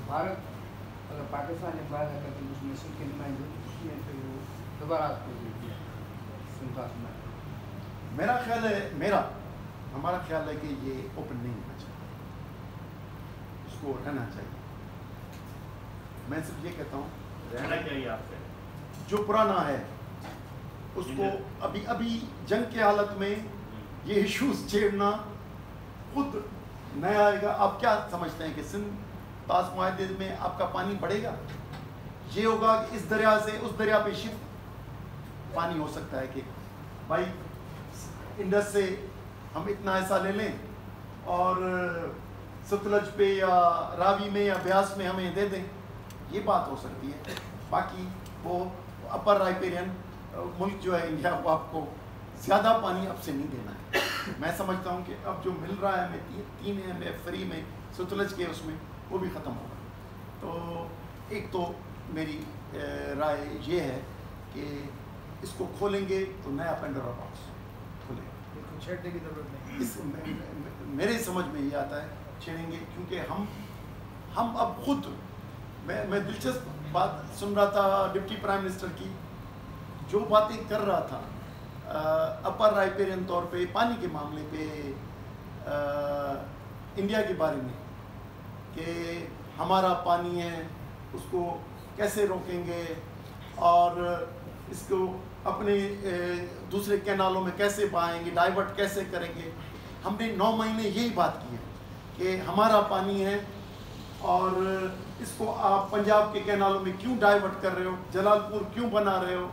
भारत अगर पाकिस्तान ने बात है तो उसमें सिंध के नुमाइंदे उसमें फिर वो दोबारा मेरा ख्याल है हमारा ख्याल है कि ये ओपन नहीं होना चाहिए, उसको रहना चाहिए। मैं सिर्फ ये कहता हूँ रहना चाहिए आपसे, जो पुराना है उसको अभी जंग के हालत में ये इश्यूज छेड़ना खुद नया आएगा। आप क्या समझते हैं कि सिंध पास मुआहदे में आपका पानी बढ़ेगा? ये होगा कि इस दरिया से उस दरिया पे शिफ्ट पानी हो सकता है कि भाई इंडस से हम इतना हिस्सा ले लें और सतलज पे या रावी में या ब्यास में हमें दे दें, ये बात हो सकती है। बाकी वो अपर राइपेरियन मुल्क जो है इंडिया, वो आपको ज़्यादा पानी अब से नहीं देना है। मैं समझता हूँ कि अब जो मिल रहा है हमें 3 MF फ्री में सतलज के, उसमें वो भी ख़त्म होगा। तो एक तो मेरी राय ये है कि इसको खोलेंगे तो नया पेंडोरा बॉक्स खोलेंगे, छेड़ने की जरूरत नहीं। मेरे समझ में ये आता है छेड़ेंगे, क्योंकि हम अब खुद मैं दिलचस्प बात सुन रहा था डिप्टी प्राइम मिनिस्टर की, जो बातें कर रहा था अपर राइपेरियन तौर पे पानी के मामले पे इंडिया के बारे में कि हमारा पानी है उसको कैसे रोकेंगे और इसको अपने दूसरे कैनालों में कैसे बहाएंगे, डाइवर्ट कैसे करेंगे। हमने 9 महीने यही बात की है कि हमारा पानी है और इसको आप पंजाब के कैनालों में क्यों डाइवर्ट कर रहे हो, जलालपुर क्यों बना रहे हो,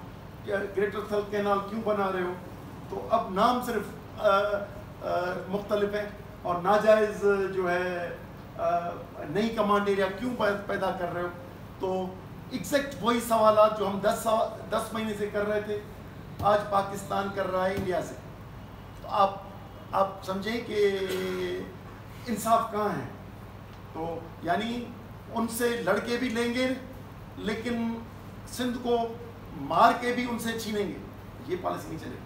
ग्रेटर थल कैनाल क्यों बना रहे हो। तो अब नाम सिर्फ मुख्तलिफ है और नाजायज़ जो है नई कमांड एरिया क्यों पैदा कर रहे हो। तो एग्जैक्ट वही सवाल जो हम 10 महीने से कर रहे थे, आज पाकिस्तान कर रहा है इंडिया से। तो आप समझें कि इंसाफ कहाँ है। तो यानी उनसे लड़के भी लेंगे लेकिन सिंध को मार के भी उनसे छीनेंगे, ये पॉलिसी नहीं चलेगी।